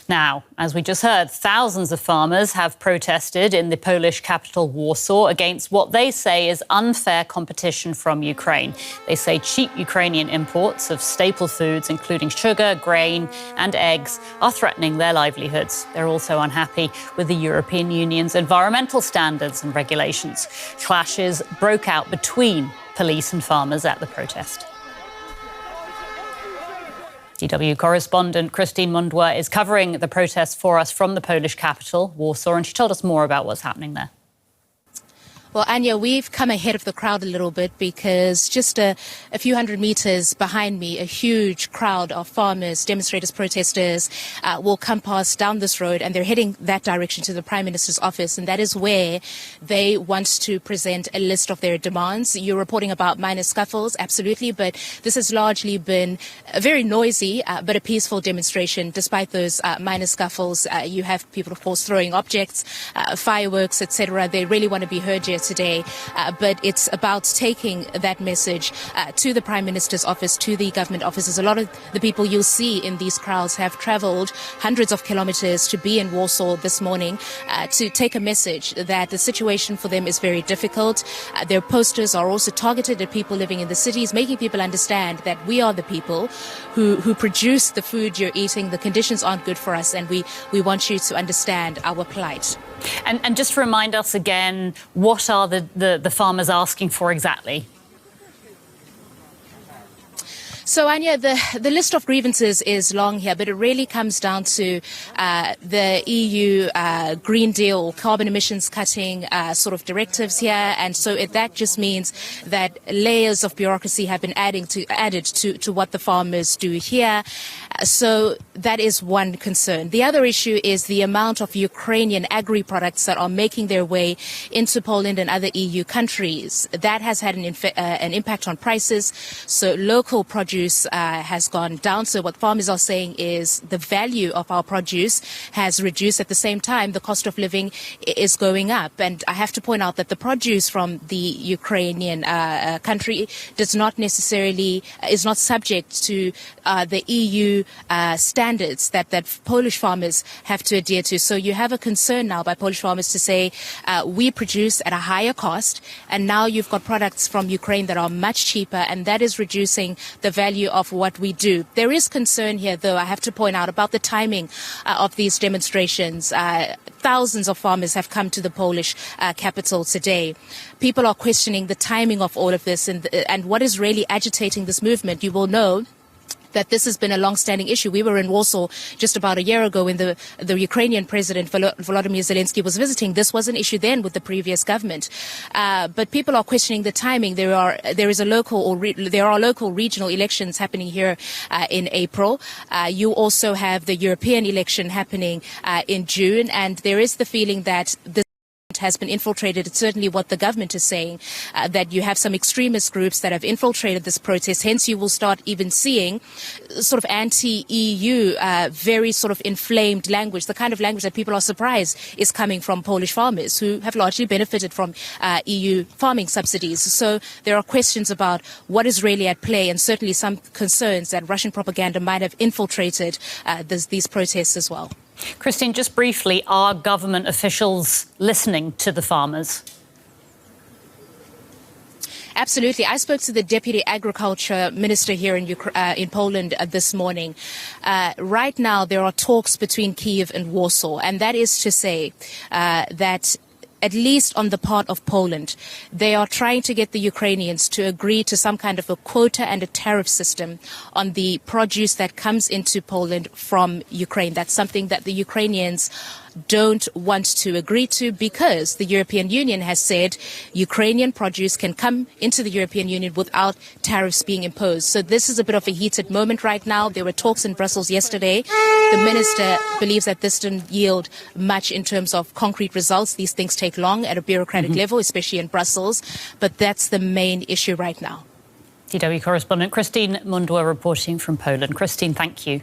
Now, as we just heard, thousands of farmers have protested in the Polish capital Warsaw against what they say is unfair competition from Ukraine. They say cheap Ukrainian imports of staple foods, including sugar, grain and eggs, are threatening their livelihoods. They're also unhappy with the European Union's environmental standards and regulations. Clashes broke out between police and farmers at the protest. DW correspondent Christine Mundwa is covering the protests for us from the Polish capital, Warsaw, and she told us more about what's happening there. Well, Anya, we've come ahead of the crowd a little bit because just a few hundred meters behind me, a huge crowd of farmers, demonstrators, protesters will come past down this road, and they're heading that direction to the Prime Minister's office, and that is where they want to present a list of their demands. You're reporting about minor scuffles, absolutely, but this has largely been a very noisy but a peaceful demonstration. Despite those minor scuffles, you have people, of course, throwing objects, fireworks, etc. They really want to be heard here today, but it's about taking that message to the Prime Minister's office, to the government offices. A lot of the people you'll see in these crowds have travelled hundreds of kilometres to be in Warsaw this morning to take a message that the situation for them is very difficult. Their posters are also targeted at people living in the cities, making people understand that we are the people who produce the food you're eating. The conditions aren't good for us, and we want you to understand our plight. And just remind us again, what are the farmers asking for exactly? So, Anya, the list of grievances is long here, but it really comes down to the EU Green Deal, carbon emissions cutting sort of directives here. And so that just means that layers of bureaucracy have been added to what the farmers do here. So that is one concern. The other issue is the amount of Ukrainian agri-products that are making their way into Poland and other EU countries. That has had an impact on prices. So local produce has gone down. So what farmers are saying is the value of our produce has reduced. At the same time, the cost of living is going up. And I have to point out that the produce from the Ukrainian country is not subject to the EU standards that Polish farmers have to adhere to. So you have a concern now by Polish farmers to say we produce at a higher cost, and now you've got products from Ukraine that are much cheaper, and that is reducing the value of what we do. There is concern here, though, I have to point out, about the timing of these demonstrations. Thousands of farmers have come to the Polish capital today. People are questioning the timing of all of this and what is really agitating this movement. You will know that this has been a long-standing issue. We were in Warsaw just about a year ago when the Ukrainian President Volodymyr Zelensky was visiting. This was an issue then with the previous government. But people are questioning the timing. There are local regional elections happening here in April. You also have the European election happening in June, and there is the feeling that this has been infiltrated. It's certainly what the government is saying, that you have some extremist groups that have infiltrated this protest. Hence, you will start even seeing sort of anti-EU, very sort of inflamed language, the kind of language that people are surprised is coming from Polish farmers who have largely benefited from EU farming subsidies. So there are questions about what is really at play, and certainly some concerns that Russian propaganda might have infiltrated these protests as well. Christine, just briefly, are government officials listening to the farmers? Absolutely. I spoke to the Deputy Agriculture Minister here in Poland this morning. Right now, there are talks between Kyiv and Warsaw, and that is to say that at least on the part of Poland, they are trying to get the Ukrainians to agree to some kind of a quota and a tariff system on the produce that comes into Poland from Ukraine. That's something that the Ukrainians don't want to agree to, because the European Union has said Ukrainian produce can come into the European Union without tariffs being imposed. So this is a bit of a heated moment right now. There were talks in Brussels yesterday. The minister believes that this didn't yield much in terms of concrete results. These things take long at a bureaucratic level, especially in Brussels. But that's the main issue right now. DW correspondent Christine Mundwa reporting from Poland. Christine, thank you.